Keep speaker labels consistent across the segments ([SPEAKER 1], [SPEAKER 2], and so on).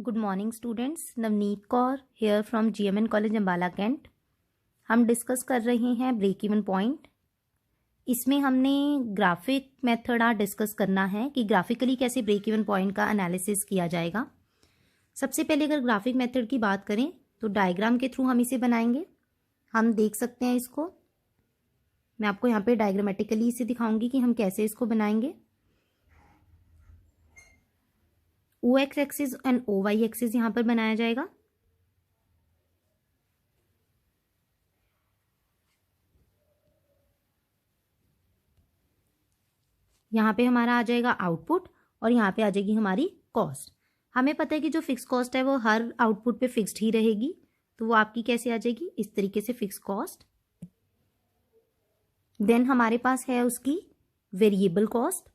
[SPEAKER 1] Good morning students, Navneet Kaur here from GMN college Ambala Cantt. हम discuss कर रहे हैं ब्रेक इवन पॉइंट। इसमें हमने ग्राफिक मेथड आज डिस्कस करना है कि ग्राफिकली कैसे ब्रेक इवन पॉइंट का एनालिसिस किया जाएगा। सबसे पहले अगर ग्राफिक मेथड की बात करें तो डायग्राम के थ्रू हम इसे बनाएंगे। हम देख सकते हैं इसको, मैं आपको यहाँ पे डायग्रामेटिकली इसे दिखाऊंगी कि हम कैसे इसको बनाएंगे। OX axis and OY axis यहां पर बनाया जाएगा। यहां पे हमारा आ जाएगा आउटपुट और यहां पे आ जाएगी हमारी कॉस्ट। हमें पता है कि जो फिक्स कॉस्ट है वो हर आउटपुट पे फिक्स्ड ही रहेगी, तो वो आपकी कैसे आ जाएगी, इस तरीके से फिक्स कॉस्ट। देन हमारे पास है उसकी वेरिएबल कॉस्ट।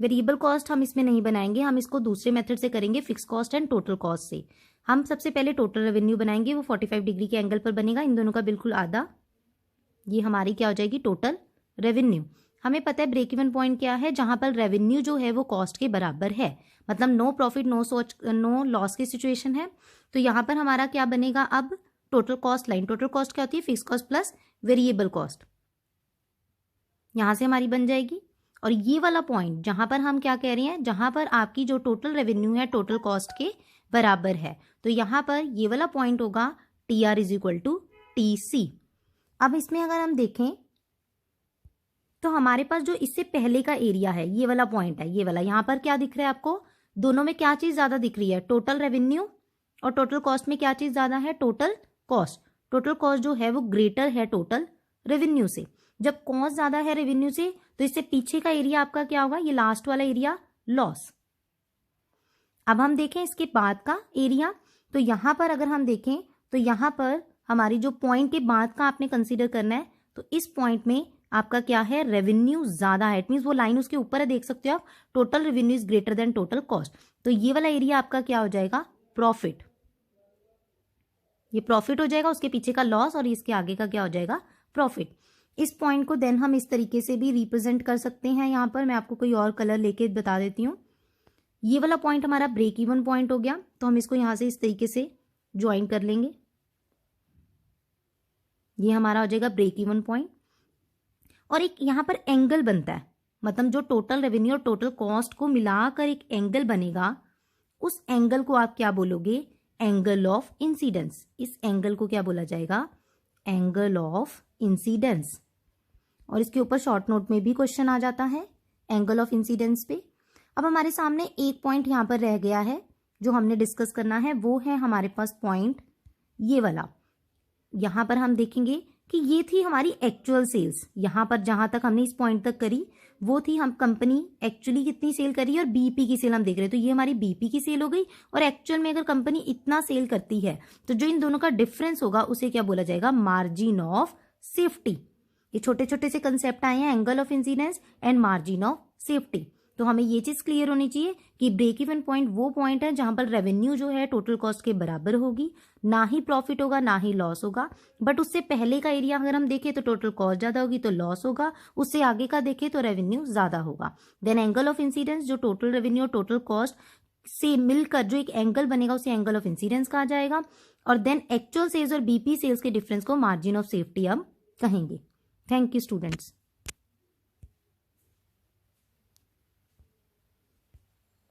[SPEAKER 1] वेरिएबल कॉस्ट हम इसमें नहीं बनाएंगे, हम इसको दूसरे मेथड से करेंगे, fix cost and total cost से। हम सबसे पहले टोटल रेवेन्यू बनाएंगे, वो 45 डिग्री के एंगल पर बनेगा, इन दोनों का बिल्कुल आधा। ये हमारी क्या हो जाएगी, टोटल रेवेन्यू। हमें पता है ब्रेक इवन पॉइंट क्या है, जहां पर रेवेन्यू जो है वो कॉस्ट के बराबर है, मतलब नो प्रॉफिट नो लॉस की सिचुएशन है। तो यहां पर हमारा क्या बनेगा, अब total cost line. Total cost क्या होती है, fix cost plus variable cost, यहां से हमारी बन जाएगी। और ये वाला पॉइंट जहां पर हम क्या कह रहे हैं, जहां पर आपकी जो टोटल रेवेन्यू है टोटल कॉस्ट के बराबर है, तो यहां पर ये वाला पॉइंट होगा TR is equal to TC। अब इसमें अगर हम देखें तो हमारे पास जो इससे पहले का एरिया है, ये वाला पॉइंट है, ये वाला, यहां पर क्या दिख रहा है आपको, दोनों में क्या चीज ज्यादा दिख रही है, टोटल रेवेन्यू, और टोटल कॉस्ट में क्या चीज ज्यादा है, टोटल कॉस्ट। टोटल कॉस्ट जो है वो ग्रेटर है टोटल रेवेन्यू से। जब कॉस्ट ज्यादा है रेवेन्यू से तो इससे पीछे का एरिया आपका क्या होगा, ये लास्ट वाला एरिया लॉस। अब हम देखें इसके बाद का एरिया, तो यहां पर अगर हम देखें तो यहां पर हमारी जो पॉइंट के बाद का आपने कंसीडर करना है, तो इस पॉइंट में आपका क्या है, रेवेन्यू ज्यादा है। इट मींस वो लाइन उसके ऊपर है, देख सकते हो आप, total revenue is greater than total cost. तो ये वाला एरिया आपका क्या हो जाएगा, प्रॉफिट। ये प्रॉफिट हो जाएगा, उसके पीछे का लॉस और इसके आगे का क्या हो जाएगा, प्रॉफिट। इस पॉइंट को देन हम इस तरीके से भी रिप्रेजेंट कर सकते हैं। यहां पर मैं आपको कोई और कलर लेके बता देती हूँ। ये वाला पॉइंट हमारा ब्रेक इवन पॉइंट हो गया, तो हम इसको यहां से इस तरीके से ज्वाइन कर लेंगे। ये हमारा हो जाएगा ब्रेक इवन पॉइंट। और एक यहां पर एंगल बनता है, मतलब जो टोटल रेवेन्यू और टोटल कॉस्ट को मिलाकर एक एंगल बनेगा, उस एंगल को आप क्या बोलोगे, एंगल ऑफ इंसिडेंस। इस एंगल को क्या बोला जाएगा, एंगल ऑफ इंसिडेंस। और इसके ऊपर शॉर्ट नोट में भी क्वेश्चन आ जाता है एंगल ऑफ इंसिडेंस पे। अब हमारे सामने एक पॉइंट यहां पर रह गया है जो हमने डिस्कस करना है, वो है हमारे पास पॉइंट ये वाला। यहां पर हम देखेंगे कि ये थी हमारी एक्चुअल सेल्स। यहां पर जहां तक हमने इस पॉइंट तक करी वो थी, हम कंपनी एक्चुअली कितनी सेल करी और BP की सेल हम देख रहे हैं, तो ये हमारी BP की सेल हो गई। और एक्चुअल में अगर कंपनी इतना सेल करती है तो जो इन दोनों का डिफरेंस होगा उसे क्या बोला जाएगा, मार्जिन ऑफ सेफ्टी। ये छोटे छोटे से कंसेप्ट आए हैं, angle of incidence and margin of safety. तो हमें ये चीज क्लियर होनी चाहिए कि ब्रेक इवन पॉइंट वो पॉइंट है जहां पर रेवेन्यू जो है टोटल कॉस्ट के बराबर होगी, ना ही प्रॉफिट होगा ना ही लॉस होगा। बट उससे पहले का एरिया अगर हम देखें तो टोटल कॉस्ट ज्यादा होगी तो लॉस होगा, उससे आगे का देखें तो रेवेन्यू ज्यादा होगा। देन एंगल ऑफ इंसिडेंस, जो टोटल रेवेन्यू और टोटल कॉस्ट से मिलकर जो एक एंगल बनेगा उसे एंगल ऑफ इंसिडेंस कहा जाएगा। और देन एक्चुअल सेल्स और BP सेल्स के डिफरेंस को मार्जिन ऑफ सेफ्टी हम कहेंगे। Thank you students.